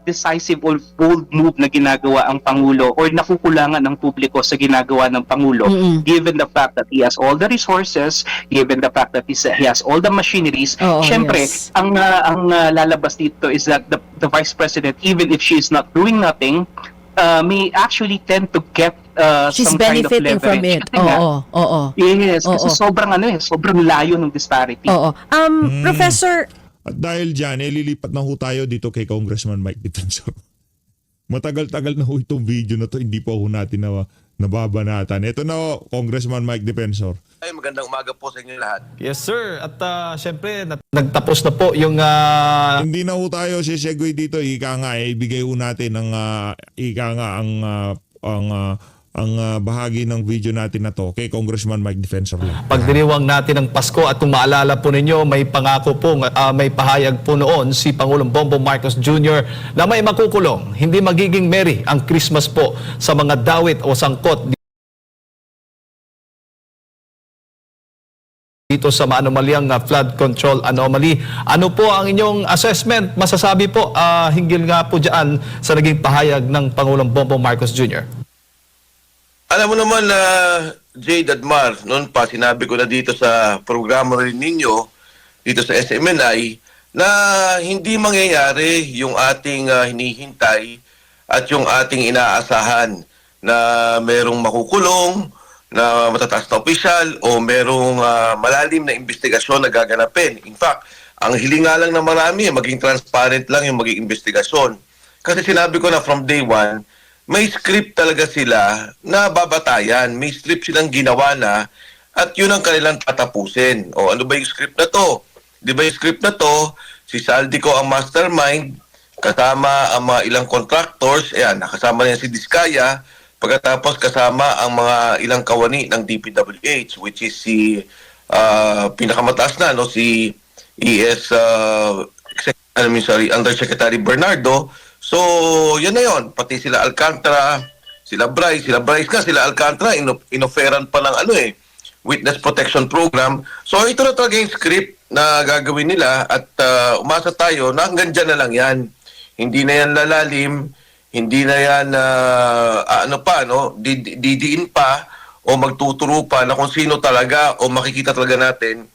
[SPEAKER 5] decisive or bold move na ginagawa ang Pangulo or nakukulangan ng publiko sa ginagawa ng Pangulo, given the fact that he has all the resources, given the fact that he has all the machineries, syempre,
[SPEAKER 4] yes.
[SPEAKER 5] ang lalabas dito is that the Vice President, even if she is not doing nothing, may actually tend to get
[SPEAKER 4] She's
[SPEAKER 5] some kind of
[SPEAKER 4] benefiting from
[SPEAKER 5] leverage.
[SPEAKER 4] it.
[SPEAKER 5] Kasi nga,
[SPEAKER 4] Oo.
[SPEAKER 5] yes, kasi
[SPEAKER 4] Oo.
[SPEAKER 5] sobrang layo ng disparity.
[SPEAKER 4] Oo. Professor,
[SPEAKER 1] At dahil dyan, lilipat na ho tayo dito kay Congressman Mike Defensor. Matagal-tagal na ho itong video na to, hindi po ho natin nababanatan. Ito na ho, Congressman Mike Defensor.
[SPEAKER 6] Ay, magandang umaga po sa inyo lahat.
[SPEAKER 7] Yes, sir. At syempre, nagtapos na po yung...
[SPEAKER 1] Hindi na ho tayo si Segue dito, ika nga, ibigay ho natin ang bahagi ng video natin na to kay Congressman Mike Defensor lang.
[SPEAKER 7] pagdiriwang natin ng Pasko, at kung maalala po ninyo, may pangako po, may pahayag po noon si Pangulong Bongbong Marcos Jr. na may makukulong. Hindi magiging merry ang Christmas po sa mga dawit o sangkot dito sa maanomaliang flood control anomaly. Ano po ang inyong assessment? Masasabi po hinggil nga po dyan sa naging pahayag ng Pangulong Bongbong Marcos Jr.
[SPEAKER 6] Alam mo naman na Jade Admar, noon pa sinabi ko na dito sa programa rin ninyo, dito sa SMNI, na hindi mangyayari yung ating hinihintay at yung ating inaasahan na merong makukulong, na matataas na opisyal o merong malalim na investigasyon na gaganapin. In fact, ang hilinga lang ng marami, maging transparent lang yung maging investigasyon. Kasi sinabi ko na from day one, may script talaga sila na babatayan. May script silang ginawa na at yun ang kanilang tatapusin. O ano ba yung script na to? Di ba yung script na to, si Saldico ang mastermind, kasama ang mga ilang contractors, ayan, nakasama niya si Diskaya, pagkatapos kasama ang mga ilang kawani ng DPWH, which is si pinakamataas na, si Undersecretary Bernardo. So, yan na yun. Pati sila Alcantara, sila Bryce nga, sila Alcantara, inoferan pa ng witness protection program. So, ito na talaga yung script na gagawin nila at umasa tayo na hanggang dyan na lang yan. Hindi na yan lalalim, hindi na yan, didiin pa, o magtuturo pa na kung sino talaga o makikita talaga natin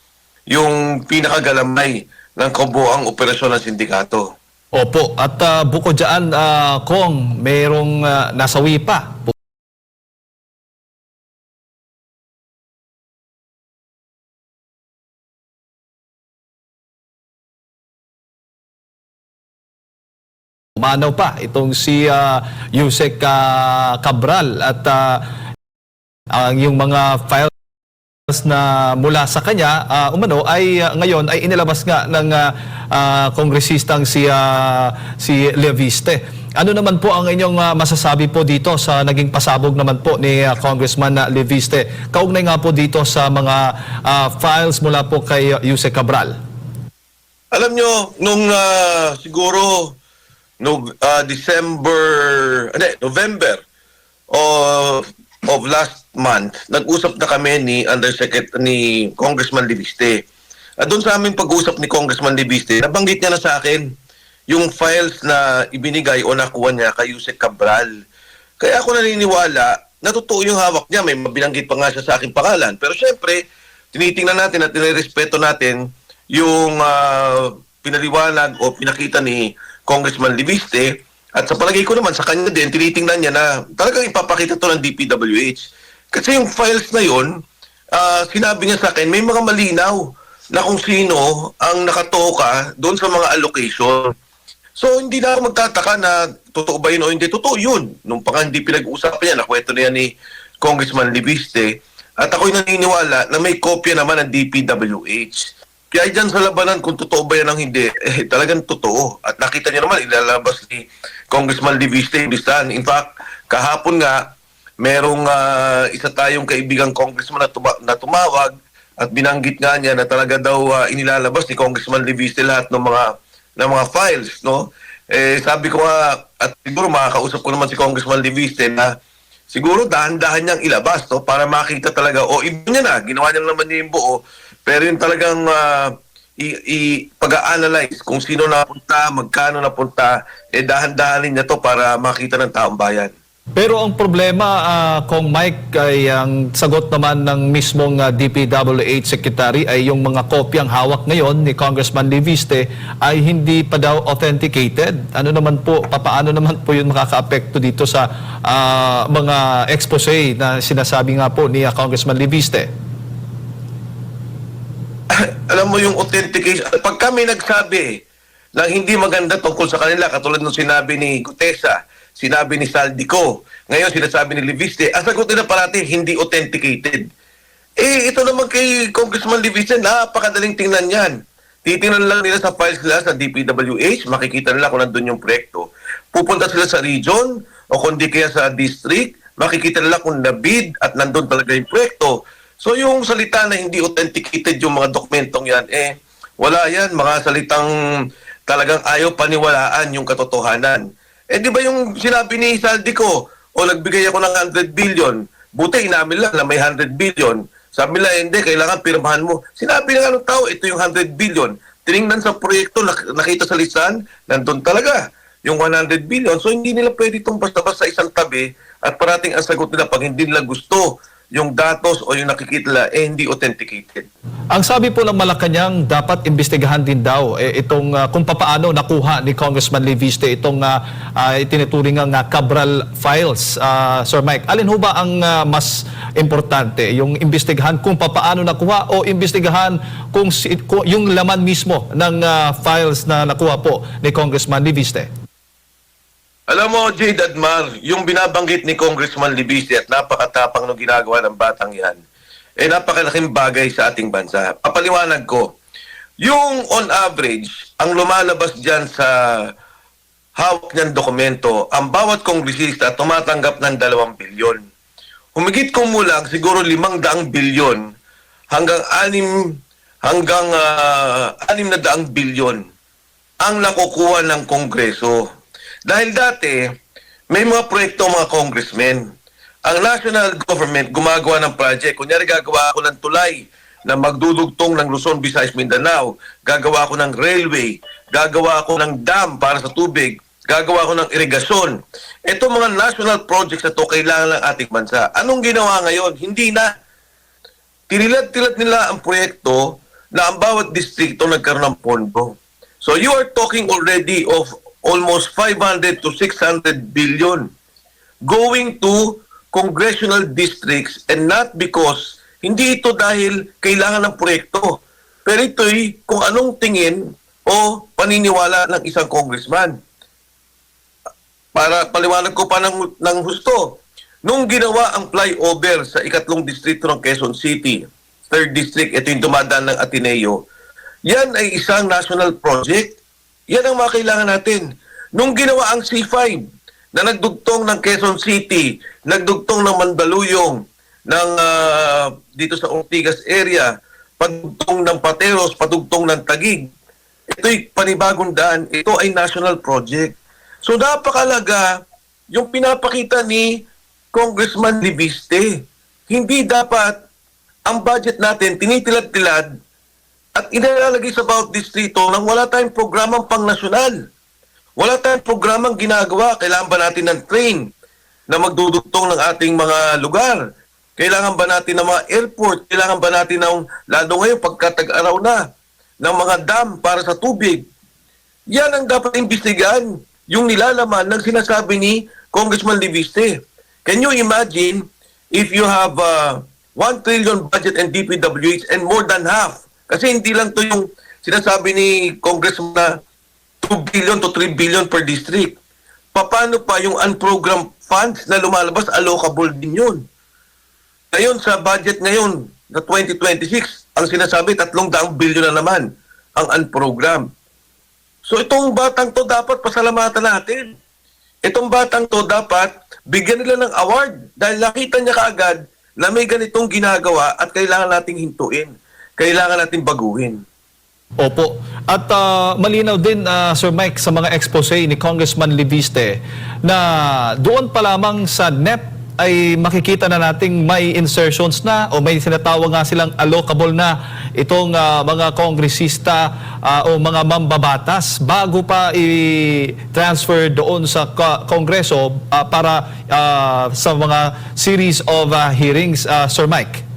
[SPEAKER 6] yung pinakagalamay ng kabuoang operasyon ng sindikato.
[SPEAKER 7] Opo, at bukod dyan, Kong, mayroong nasawi pa. Umanaw pa itong si Yusek Cabral at ang yung mga files na mula sa kanya umano ay ngayon ay inilabas nga ng kongresistang si Leviste. Ano naman po ang inyong masasabi po dito sa naging pasabog naman po ni Congressman Leviste? Kaugnay nga po dito sa mga files mula po kay Yusek Cabral.
[SPEAKER 6] Alam nyo, nung siguro November of last month, nag-usap na kami ni Congressman Leviste. At doon sa aming pag-usap ni Congressman Leviste, nabanggit niya na sa akin yung files na ibinigay o nakuha niya kay Yusek Cabral. Kaya ako naniniwala na totoo yung hawak niya. May mabinanggit pa nga siya sa aking pangalan. Pero syempre, tinitingnan natin at tinirespeto natin yung pinaliwanag o pinakita ni Congressman Leviste, at sa palagay ko naman sa kanya din, tinitingnan niya na talagang ipapakita to ng DPWH. Kasi yung files na yun, sinabi niya sa akin, may mga malinaw na kung sino ang nakatoka doon sa mga allocation. So hindi na ako magtataka na totoo ba yun o hindi. Totoo yun. Nung pa nga hindi pinag-uusapan niya, nakwento na yan ni Congressman Leviste. At ako'y naniniwala na may kopya naman ng DPWH. Kaya dyan sa labanan, kung totoo ba yan ang hindi, talagang totoo. At nakita niyo naman, ilalabas ni Congressman Leviste yung listahan. In fact, kahapon nga, merong isa tayong kaibigang congressman na tumawag at binanggit nga niya na talaga daw inilalabas ni Congressman Leviste lahat ng mga files, no? Sabi ko nga, at siguro makakausap ko naman si Congressman Leviste na siguro dahan-dahan niyang ilabas, no? Para makita talaga, iba niya na, ginawa niya naman niya yung buo. Pero yung talagang pag-a-analyze kung sino napunta, magkano napunta, dahan-dahanin niya to para makita ng taong bayan.
[SPEAKER 7] Pero ang problema, Kong Mike, ay ang sagot naman ng mismong DPWH Secretary ay yung mga kopyang hawak ngayon ni Congressman Leviste ay hindi pa daw authenticated. Ano naman po, paano naman po yun makaka-apekto dito sa mga expose na sinasabi nga po ni Congressman Leviste?
[SPEAKER 6] Alam mo yung authentication, pag kami nagsabi na hindi maganda tungkol sa kanila, katulad nung sinabi ni Gutesa, sinabi ni Saldico, ngayon sinasabi ni Leviste, ang sagot nila parati hindi authenticated. Ito naman kay Congressman Leviste, napakadaling tingnan yan. Titingnan lang nila sa files nila sa DPWH, makikita nila kung nandun yung proyekto. Pupunta sila sa region o kundi kaya sa district, makikita nila kung nabid at nandun talaga yung proyekto. So yung salita na hindi authenticated yung mga dokumentong yan, wala yan. Mga salitang talagang ayaw paniwalaan yung katotohanan. Di ba yung sinabi ni Saldico, nagbigay ako ng 100 billion, buti inamin lang na may 100 billion. Sabi nila, hindi, kailangan pirmahan mo. Sinabi na ng tao, ito yung 100 billion. Tinignan sa proyekto, nakita sa listahan, nandun talaga yung 100 billion. So hindi nila pwede itong basta-basta isang tabi at parating ang sagot nila pag hindi nila gusto yung datos o yung nakikita hindi authenticated.
[SPEAKER 7] Ang sabi po ng Malacanang, dapat imbestigahan din daw itong kung papaano nakuha ni Congressman Leviste itong itinuturing ng Cabral files. Sir Mike, alin ho ba ang mas importante? Yung imbestigahan kung papaano nakuha o imbestigahan kung yung laman mismo ng files na nakuha po ni Congressman Leviste?
[SPEAKER 6] Alam mo, J. Dadmar, yung binabanggit ni Congressman Leviste at napakatapang no ginagawa ng batang yan, napakalaking bagay sa ating bansa. Papaliwanag ko, yung on average, ang lumalabas dyan sa hawak niyang dokumento, ang bawat kongresista tumatanggap ng 2 bilyon. Humigit kumulang siguro 500 bilyon hanggang 600 bilyon ang nakukuha ng Kongreso. Dahil dati, may mga proyekto mga congressmen. Ang national government gumagawa ng project. Kunyari gagawa ako ng tulay na magdudugtong ng Luzon, Visayas, Mindanao. Gagawa ako ng railway. Gagawa ako ng dam para sa tubig. gagawa ako ng irigasyon. Ito mga national projects na to kailangan ng ating bansa. Anong ginawa ngayon? Hindi na. Tinilad-tilad nila ang proyekto na ang bawat distrito nagkaroon ng pondo. So you are talking already of almost 500 to 600 billion going to congressional districts, and not because hindi ito dahil kailangan ng proyekto. Pero ito'y kung anong tingin o paniniwala ng isang congressman. Para paliwanag ko pa ng husto, nung ginawa ang flyover sa ikatlong distrito ng Quezon City, 3rd District, ito yung dumadaan ng Ateneo, yan ay isang national project. Yan ang mga kailangan natin. Nung ginawa ang C5 na nagdugtong ng Quezon City, nagdugtong ng Mandaluyong, ng dito sa Ortigas area, padugtong ng Pateros, padugtong ng Taguig, ito'y panibagong daan. Ito ay national project. So napakalaga yung pinapakita ni Congressman Libiste. Hindi dapat ang budget natin tinitilad-tilad at inalalagay sa bawat distrito nang wala tayong programang pang-nasyonal. Wala tayong programang ginagawa. Kailangan ba natin ng train na magdudugtong ng ating mga lugar? Kailangan ba natin ng mga airport? Kailangan ba natin ng, lalo ngayon pagkatag-araw na, ng mga dam para sa tubig? Yan ang dapat imbestigahan, yung nilalaman ng sinasabi ni Congressman Libiste. Can you imagine if you have 1 trillion budget and DPWH and more than half? Kasi hindi lang to yung sinasabi ni Congressman na 2 billion to 3 billion per district. Paano pa yung unprogrammed funds na lumalabas, allocable din yun? Ngayon sa budget ngayon na 2026, ang sinasabi 300 billion na naman ang unprogrammed. So itong batang to dapat pasalamatan natin. Itong batang to dapat bigyan nila ng award dahil nakita niya kaagad na may ganitong ginagawa at kailangan nating hintuin. Kailangan nating baguhin.
[SPEAKER 7] Opo. At malinaw din, Sir Mike, sa mga expose ni Congressman Libiste na doon pa lamang sa NEP ay makikita na nating may insertions na o may sinatawag nga silang allocable na itong mga kongresista o mga mambabatas bago pa i-transfer doon sa Kongreso para sa mga series of hearings, Sir Mike.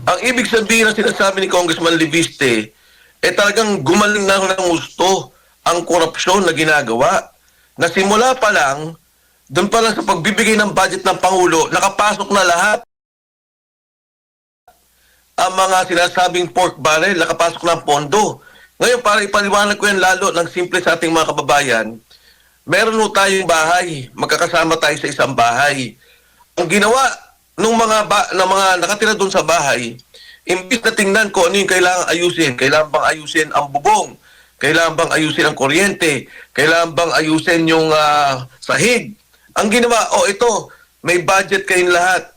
[SPEAKER 6] Ang ibig sabihin na sinasabi ni Congressman Libiste, talagang gumaling na ng gusto ang korupsyon na ginagawa. Na simula pa lang, doon pa lang sa pagbibigay ng budget ng Pangulo, nakapasok na lahat ang mga sinasabing pork barrel, nakapasok na ang pondo. Ngayon, para ipaliwanag ko yan lalo ng simple sa ating mga kababayan, meron mo tayong bahay, magkakasama tayo sa isang bahay. Ang ginawa ng mga nakatira doon sa bahay, imbis na tingnan ko ano yung kailangan ayusin, kailangan bang ayusin ang bubong, kailangan bang ayusin ang kuryente, kailangan bang ayusin yung sahig. Ang ginawa, ito, may budget kayong lahat.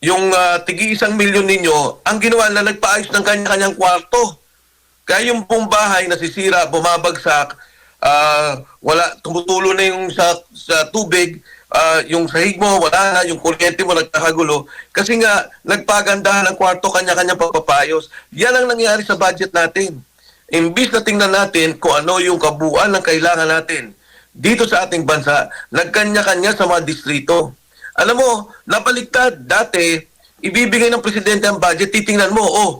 [SPEAKER 6] Yung tigi 1 milyon ninyo, ang ginawa na nagpaayos ng kanya-kanyang kwarto. Kaya yung buong bahay nasisira, bumabagsak, tumutulo na yung sa tubig, yung sahig mo, wala na, yung kuryente mo nagkakagulo. Kasi nga, nagpagandahan ng kwarto, kanya-kanya pagpapayos. Yan ang nangyari sa budget natin. Imbis na tingnan natin kung ano yung kabuuan ng kailangan natin dito sa ating bansa, nagkanya-kanya sa mga distrito. Alam mo, napaliktad. Dati, ibibigay ng presidente ang budget, titingnan mo,